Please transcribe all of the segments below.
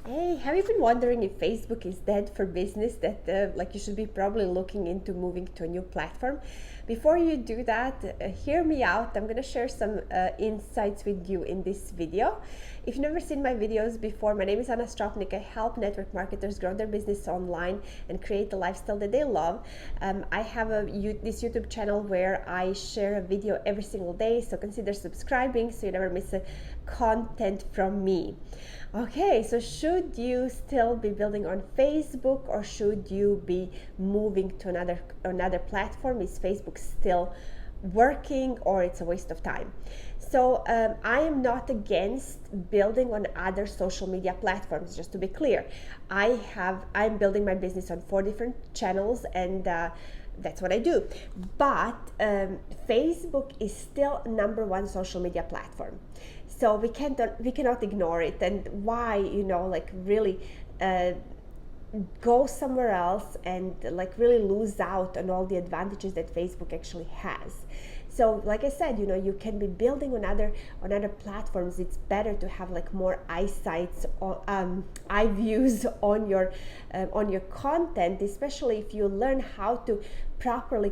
Hey, have you been wondering if Facebook is dead for business? That like you should be probably looking into moving to a new platform. Before you do that, hear me out. I'm gonna share some insights with you in this video. If you've never seen my videos before, my name is Anna Stropnik. I help network marketers grow their business online and create the lifestyle that they love. I have this YouTube channel where I share a video every single day, so consider subscribing so you never miss a content from me. Okay, so should you still be building on Facebook, or should you be moving to another platform? Is Facebook still working, or it's a waste of time? So I am not against building on other social media platforms, just to be clear. I'm building my business on 4 different channels, and that's what I do. But Facebook is still number 1 social media platform. So we cannot ignore it. And why, really go somewhere else and like really lose out on all the advantages that Facebook actually has. So like I said, you can be building on other platforms. It's better to have like more eyesights or eye views on your content, especially if you learn how to properly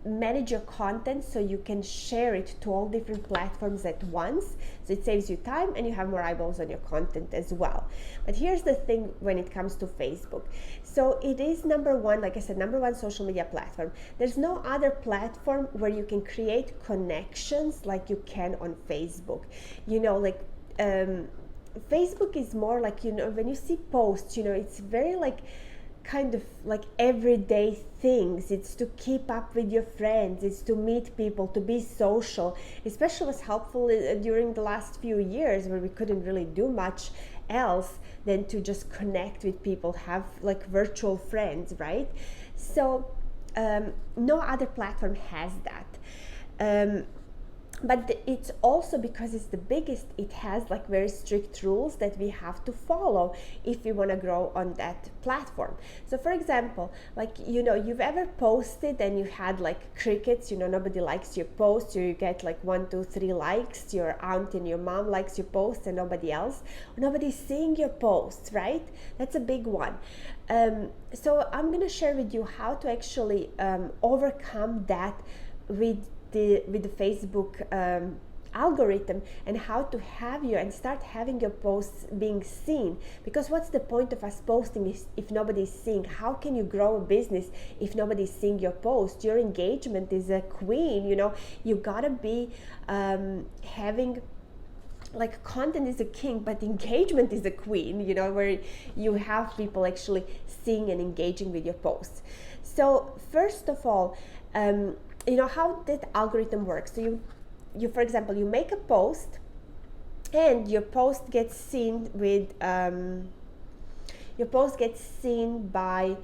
manage your content so you can share it to all different platforms at once. So it saves you time and you have more eyeballs on your content as well. But here's the thing when it comes to Facebook. So it is number 1, like I said, number 1 social media platform. There's no other platform where you can create connections like you can on Facebook. Facebook is more like, when you see posts, it's very like kind of like everyday things. It's to keep up with your friends, it's to meet people, to be social. Especially was helpful during the last few years where we couldn't really do much else than to just connect with people, have like virtual friends, right? So no other platform has that. But it's also because it's the biggest, it has like very strict rules that we have to follow if we want to grow on that platform. So for example, like you've ever posted and you had like crickets, nobody likes your post, or you get like 1, 2, 3 likes, your aunt and your mom likes your post and nobody else, or nobody's seeing your posts, right? That's a big one. So I'm going to share with you how to actually overcome that with the Facebook algorithm, and how to have you and start having your posts being seen. Because what's the point of us posting if nobody's seeing? How can you grow a business if nobody's seeing your post? Your engagement is a queen. You gotta be having like content is a king, but engagement is a queen, where you have people actually seeing and engaging with your posts. So first of all, how that algorithm works. So you for example, you make a post and your post gets seen by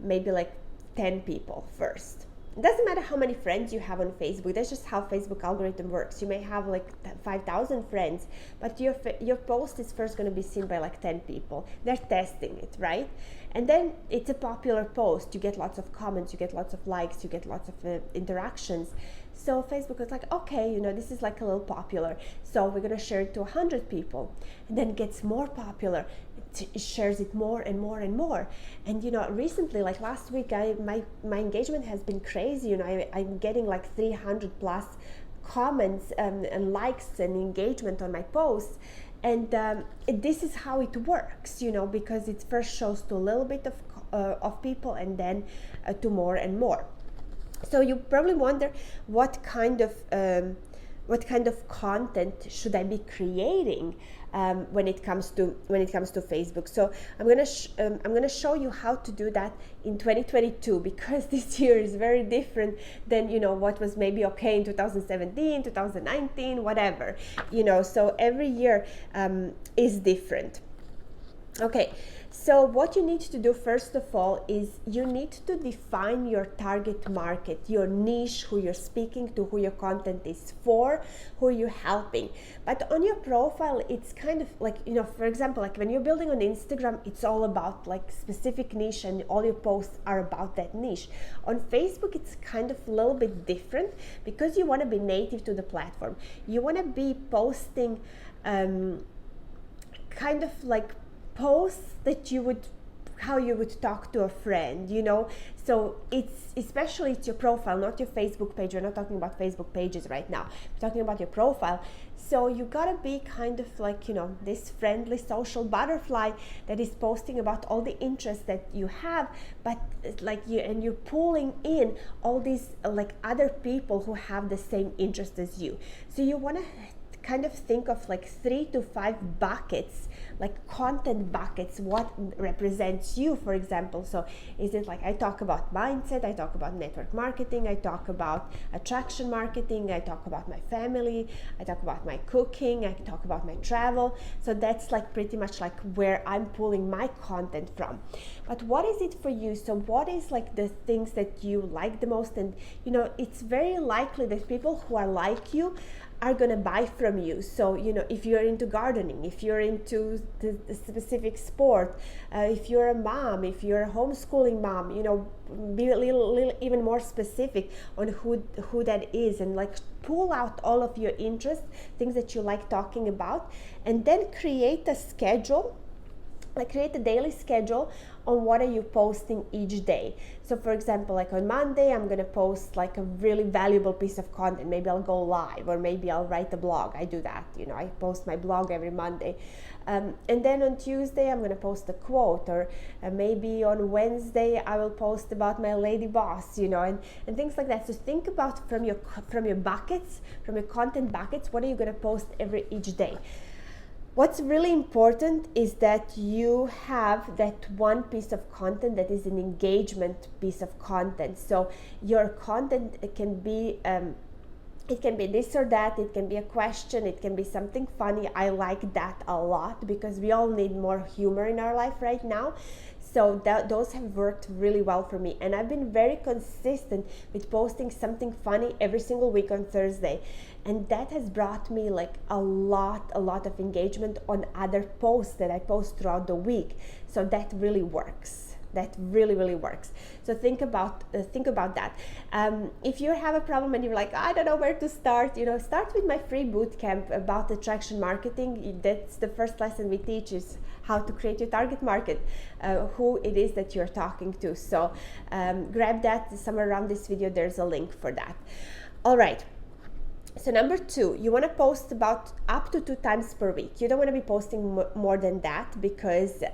maybe like 10 people first. It doesn't matter how many friends you have on Facebook. That's just how Facebook algorithm works. You may have like 5,000 friends, but your post is first going to be seen by like 10 people. They're testing it, right? And then it's a popular post. You get lots of comments, you get lots of likes, you get lots of interactions. So Facebook is like, okay, this is like a little popular, so we're going to share it to 100 people. And then it gets more popular. It shares it more and more and more. And recently, like last week, my engagement has been crazy. I'm getting like 300 plus comments and likes and engagement on my posts. And this is how it works, because it first shows to a little bit of people, and then to more and more. So you probably wonder what kind of content should I be creating when it comes to Facebook. So I'm gonna show you how to do that in 2022, because this year is very different than what was maybe okay in 2017, 2019, whatever. So every year is different. Okay, so what you need to do first of all is you need to define your target market, your niche, who you're speaking to, who your content is for, who you're helping. But on your profile, it's kind of like, for example, like when you're building on Instagram, it's all about like specific niche and all your posts are about that niche. On Facebook, it's kind of a little bit different because you want to be native to the platform. You want to be posting kind of like posts that you would, how you would talk to a friend, you know. So it's especially it's your profile, not your Facebook page. We're not talking about Facebook pages right now. We're talking about your profile. So you gotta be kind of like, you know, this friendly social butterfly that is posting about all the interests that you have, but like you're pulling in all these like other people who have the same interest as you. So you want to kind of think of like 3 to 5 buckets, like content buckets, what represents you, for example. So is it like, I talk about mindset, I talk about network marketing, I talk about attraction marketing, I talk about my family, I talk about my cooking, I talk about my travel. So that's like pretty much like where I'm pulling my content from. But what is it for you? So what is like the things that you like the most? And you know, it's very likely that people who are like you are going to buy from you. So, you know, if you're into gardening, if you're into the specific sport, if you're a mom, if you're a homeschooling mom, you know, be a little even more specific on who that is, and like pull out all of your interests, things that you like talking about, and then create a schedule, like create a daily schedule on what are you posting each day. So for example, like on Monday, I'm gonna post like a really valuable piece of content. Maybe I'll go live, or maybe I'll write a blog. I do that, you know, I post my blog every Monday. And then on Tuesday, I'm gonna post a quote, or maybe on Wednesday, I will post about my lady boss, you know, and things like that. So think about from your buckets, from your content buckets, what are you gonna post each day. What's really important is that you have that one piece of content that is an engagement piece of content. So your content can be it can be this or that, it can be a question, it can be something funny. I like that a lot because we all need more humor in our life right now. So those have worked really well for me, and I've been very consistent with posting something funny every single week on Thursday, and that has brought me like a lot of engagement on other posts that I post throughout the week. So that really works. That really works. So think about that. If you have a problem and you're like, I don't know where to start, you know, start with my free bootcamp about attraction marketing. That's the first lesson we teach, is how to create your target market, who it is that you're talking to. So grab that somewhere around this video. There's a link for that. All right. So number 2, you want to post about up to 2 times per week. You don't want to be posting more than that, because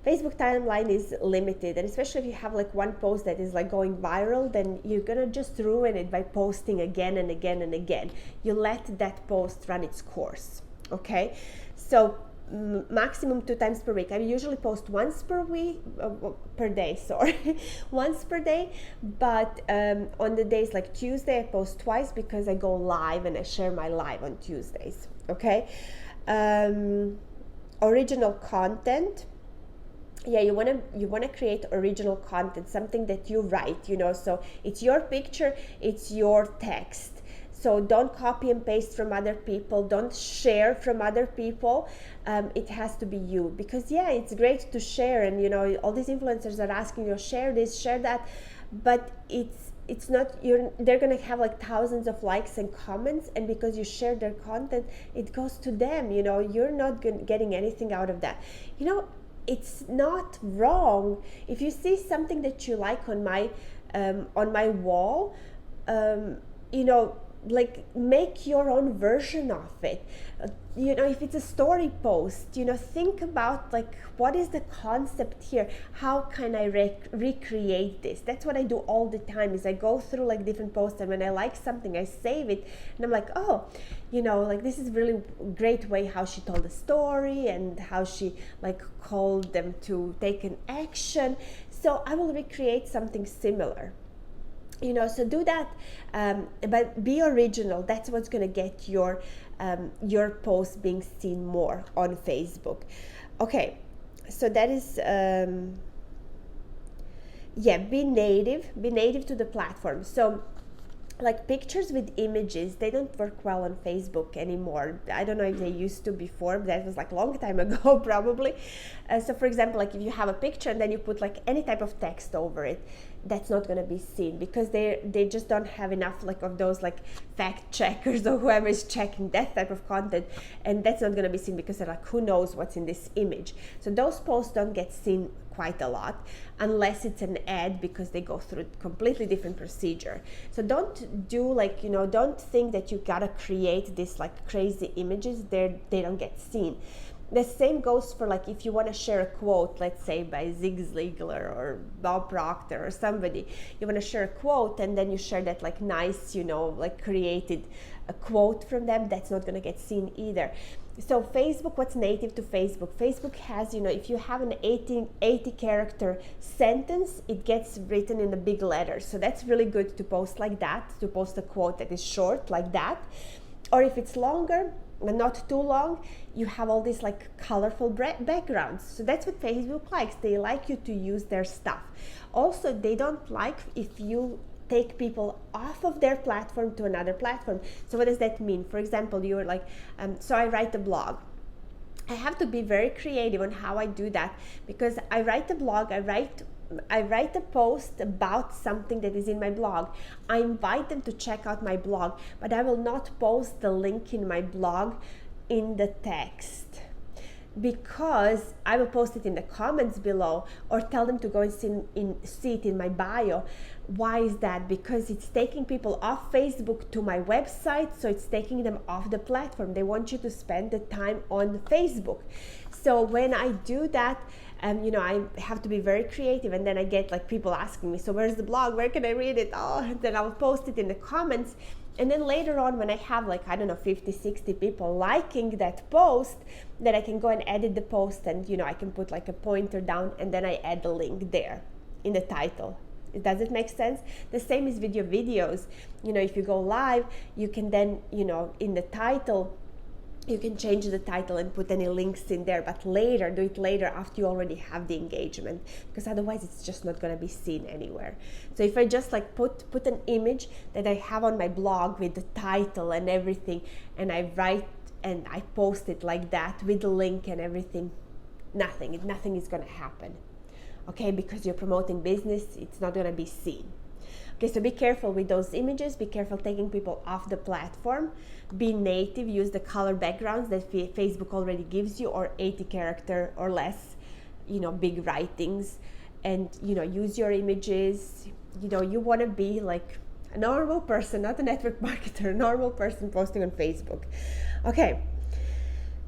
Facebook timeline is limited, and especially if you have like one post that is like going viral, then you're gonna just ruin it by posting again and again and again. You let that post run its course. Okay, so maximum 2 times per week. I usually post once per day, once per day, but on the days like Tuesday, I post twice because I go live and I share my live on Tuesdays. Okay, original content. Yeah, you wanna create original content, something that you write, you know, so it's your picture, it's your text. So don't copy and paste from other people, don't share from other people. It has to be you, because yeah, it's great to share, and you know, all these influencers are asking you, share this, share that, but it's not, they're gonna have like thousands of likes and comments, and because you share their content, it goes to them, you know, you're not getting anything out of that. You know, it's not wrong if you see something that you like on my wall, you know, like make your own version of it. You know, if it's a story post, you know, think about like, what is the concept here? How can I recreate this? That's what I do all the time, is I go through like different posts, and when I like something, I save it, and I'm like, oh, you know, like this is really great way how she told the story and how she like called them to take an action. So I will recreate something similar. You know, so do that, but be original. That's what's going to get your post being seen more on Facebook. Okay, so that is be native to the platform. So like pictures with images, they don't work well on Facebook anymore. I don't know if they used to before, but that was like a long time ago probably. So for example, like if you have a picture and then you put like any type of text over it, that's not going to be seen, because they just don't have enough like of those like fact checkers or whoever is checking that type of content, and that's not going to be seen because they're like, who knows what's in this image. So those posts don't get seen quite a lot unless it's an ad, because they go through a completely different procedure. So don't do like, don't think that you gotta create this like crazy images they don't get seen. The same goes for like if you want to share a quote, let's say by Zig Ziglar or Bob Proctor or somebody, you want to share a quote and then you share that like nice, like created a quote from them, that's not going to get seen either. So Facebook, what's native to Facebook? Facebook has, if you have an 80 character sentence, it gets written in the big letters. So that's really good to post like that, to post a quote that is short like that. Or if it's longer, but not too long, you have all these like colorful backgrounds. So that's what Facebook likes. They like you to use their stuff. Also, they don't like if you take people off of their platform to another platform. So what does that mean? For example, you're like, so I write a blog. I have to be very creative on how I do that, because I write a blog, I write a post about something that is in my blog. I invite them to check out my blog, but I will not post the link in my blog in the text, because I will post it in the comments below or tell them to go and see it in my bio. Why is that? Because it's taking people off Facebook to my website, so it's taking them off the platform. They want you to spend the time on Facebook. So when I do that, I have to be very creative, and then I get like people asking me, so where's the blog? Where can I read it? And then I'll post it in the comments. And then later on, when I have like, 50, 60 people liking that post, then I can go and edit the post, and I can put like a pointer down, and then I add the link there in the title. Does it make sense? The same is with your videos. If you go live, you can then, in the title, you can change the title and put any links in there, but do it later after you already have the engagement, because otherwise it's just not going to be seen anywhere. So if I just like put an image that I have on my blog with the title and everything, and I write and I post it like that with the link and everything, nothing is going to happen. Okay, because you're promoting business, it's not going to be seen. Okay, so be careful with those images. Be careful taking people off the platform. Be native. Use the color backgrounds that Facebook already gives you, or 80 character or less, big writings. And, use your images. You want to be like a normal person, not a network marketer, a normal person posting on Facebook. Okay,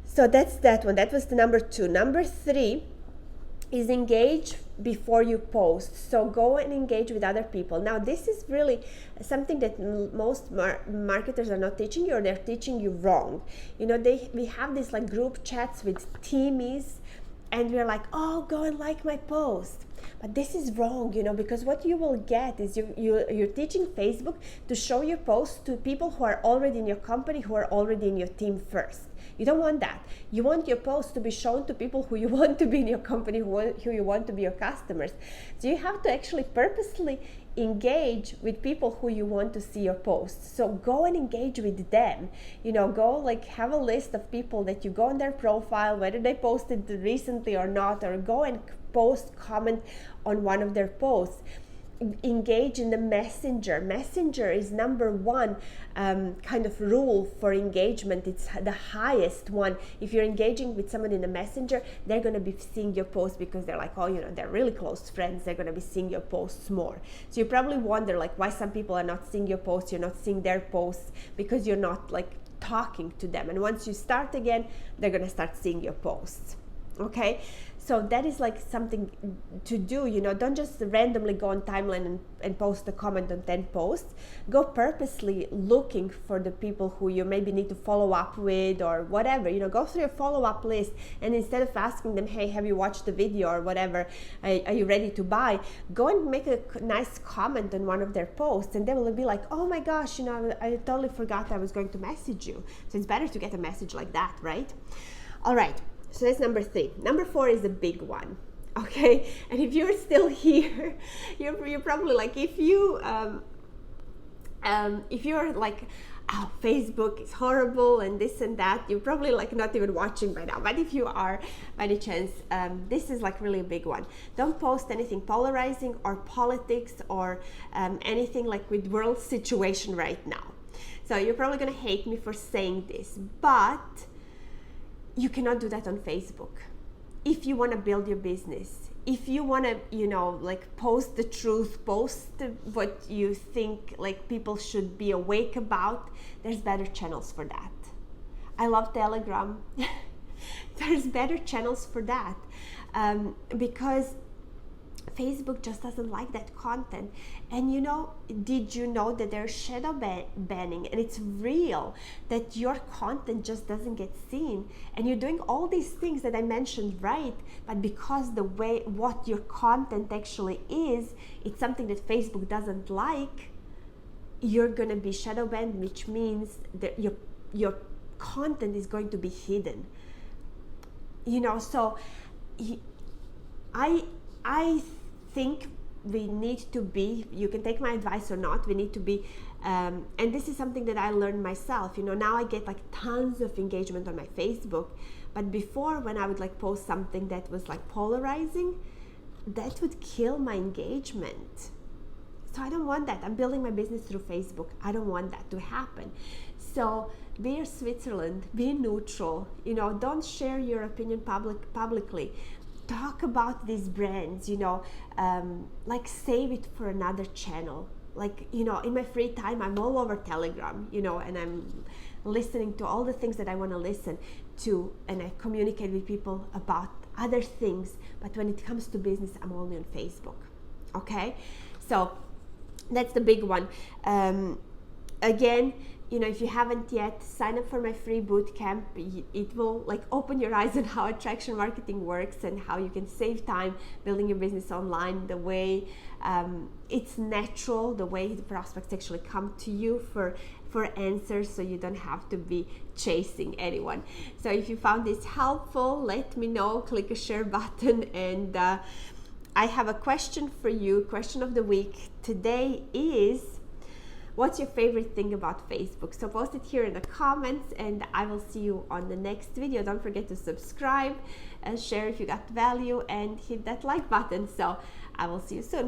so that's that one. That was the number 2. Number 3 is engage before you post. So go and engage with other people. Now this is really something that most marketers are not teaching you, or they're teaching you wrong. We have these like group chats with teamies, and we're like, oh, go and like my post. But this is wrong, because what you will get is you're teaching Facebook to show your posts to people who are already in your company, who are already in your team first. You don't want that. You want your posts to be shown to people who you want to be in your company, who you want to be your customers. So you have to actually purposely engage with people who you want to see your posts. So go and engage with them. Go like have a list of people that you go on their profile, whether they posted recently or not, or go and comment on one of their posts. Engage in the messenger. Messenger is number 1 kind of rule for engagement. It's the highest one. If you're engaging with someone in the messenger, they're going to be seeing your posts, because they're like, they're really close friends. They're going to be seeing your posts more. So you probably wonder like why some people are not seeing your posts. You're not seeing their posts because you're not like talking to them. And once you start again, they're going to start seeing your posts. Okay, so that is like something to do. Don't just randomly go on timeline and post a comment on 10 posts. Go purposely looking for the people who you maybe need to follow up with, or whatever. Go through your follow-up list, and instead of asking them, hey, have you watched the video or whatever, are you ready to buy, go and make a nice comment on one of their posts, and they will be like, oh my gosh, I totally forgot I was going to message you. So it's better to get a message like that, right? All right. So that's number 3. Number 4 is a big one, okay? And if you're still here, you're probably like, if you're like, oh, Facebook is horrible and this and that. You're probably like not even watching by now, but if you are by any chance, this is like really a big one. Don't post anything polarizing or politics or anything like with world situation right now. So you're probably gonna hate me for saying this, but you cannot do that on Facebook. If you want to build your business, if you want to, you know, like post the truth, post what you think like people should be awake about, there's better channels for that. I love Telegram. There's better channels for that, because Facebook just doesn't like that content. And you know, did you know that there's shadow banning, and it's real, that your content just doesn't get seen, and you're doing all these things that I mentioned, right? But because the way what your content actually is, it's something that Facebook doesn't like, you're gonna be shadow banned, which means that your content is going to be hidden. You know, so I think we need to be, you can take my advice or not, we need to be, and this is something that I learned myself. You know, now I get like tons of engagement on my Facebook, but before, when I would like post something that was like polarizing, that would kill my engagement. So I don't want that. I'm building my business through Facebook. I don't want that to happen. So be Switzerland, be neutral, you know, don't share your opinion publicly. Talk about these brands, you know, like save it for another channel. Like, you know, in my free time, I'm all over Telegram, you know, and I'm listening to all the things that I want to listen to, and I communicate with people about other things. But when it comes to business, I'm only on Facebook. Okay, so that's the big one. Again, you know, if you haven't yet, sign up for my free bootcamp. It will like open your eyes on how attraction marketing works and how you can save time building your business online, the way it's natural, the way the prospects actually come to you for answers, so you don't have to be chasing anyone. So if you found this helpful, let me know, click a share button, and I have a question for you. Question of the week today is, what's your favorite thing about Facebook? So post it here in the comments, and I will see you on the next video. Don't forget to subscribe and share if you got value, and hit that like button. So I will see you soon.